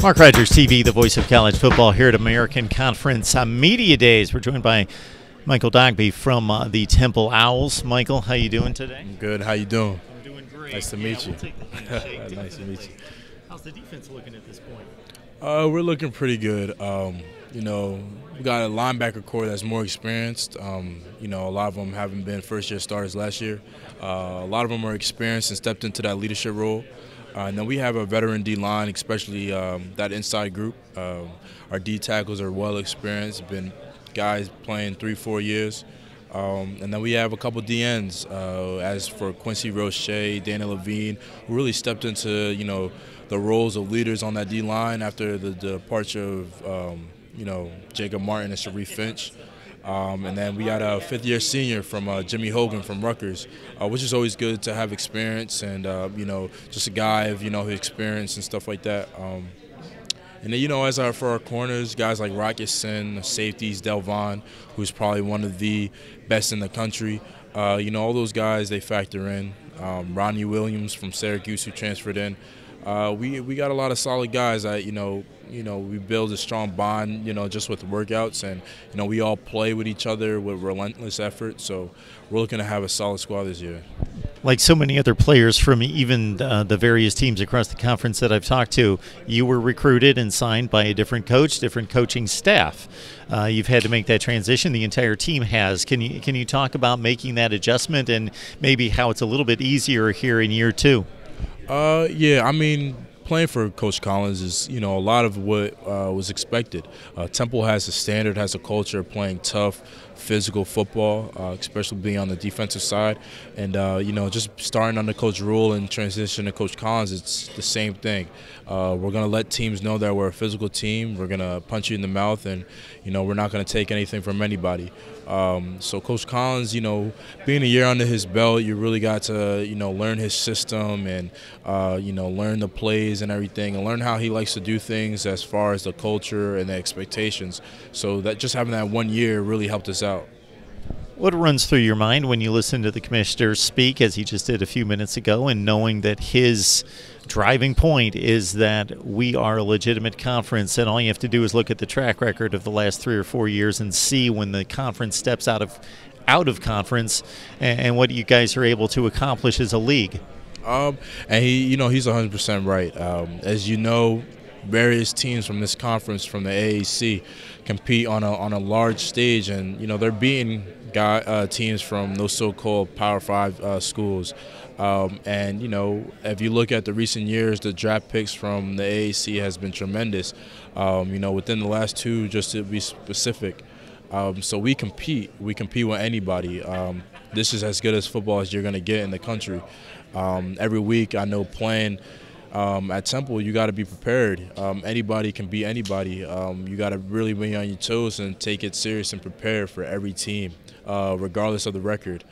Mark Rogers TV, the voice of college football here at American Conference Media Days. We're joined by Michael Dogbe from the Temple Owls. Michael, how you doing today? I'm good. How you doing? I'm doing great. Nice to meet you. We'll take the handshake, Nice to meet you. How's the defense looking at this point? We're looking pretty good. We got a linebacker core that's more experienced. A lot of them haven't been first-year starters last year. A lot of them are experienced and stepped into that leadership role. And then we have a veteran D-line, especially that inside group. Our D tackles are well experienced, been guys playing 3-4 years. And then we have a couple DNs, as for Quincy Roche, Dana Levine, who really stepped into, the roles of leaders on that D-line after the departure of, Jacob Martin and Sharif Finch. And then we got a fifth-year senior from Jimmy Hogan from Rutgers, which is always good to have experience and, just a guy of, his experience and stuff like that. And then, as for our corners, guys like Rocket Sin, safeties, Delvon, who's probably one of the best in the country. All those guys, they factor in. Ronnie Williams from Syracuse, who transferred in. We got a lot of solid guys that, we build a strong bond, just with workouts, and, we all play with each other with relentless effort. So we're looking to have a solid squad this year. Like so many other players from even the various teams across the conference that I've talked to, you were recruited and signed by a different coach, different coaching staff. You've had to make that transition. The entire team has. Can you talk about making that adjustment and maybe how it's a little bit easier here in year two? Playing for Coach Collins is, a lot of what was expected. Temple has a standard, has a culture of playing tough, physical football, especially being on the defensive side. And, just starting under Coach Rule and transition to Coach Collins, it's the same thing. We're going to let teams know that we're a physical team. We're going to punch you in the mouth, and, we're not going to take anything from anybody. So Coach Collins, being a year under his belt, you really got to, learn his system and, learn the plays and everything, and learn how he likes to do things as far as the culture and the expectations. So that just having that 1 year really helped us out. What runs through your mind when you listen to the commissioner speak, as he just did a few minutes ago, and knowing that his driving point is that we are a legitimate conference, and all you have to do is look at the track record of the last 3 or 4 years and see when the conference steps out of conference and what you guys are able to accomplish as a league? And he's 100% right. As you know, various teams from this conference, from the AAC, compete on a large stage, and they're beating teams from those so-called Power 5 schools. And if you look at the recent years, the draft picks from the AAC has been tremendous. Within the last 2, just to be specific. So we compete with anybody. This is as good as football as you're going to get in the country. Every week, I know playing at Temple, you got to be prepared. Anybody can beat anybody. You got to really be on your toes and take it serious and prepare for every team, regardless of the record.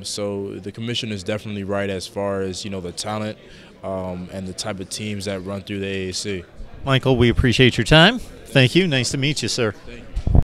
So the commission is definitely right as far as the talent and the type of teams that run through the AAC. Michael, we appreciate your time. Thank you. Nice to meet you, sir. Thank you.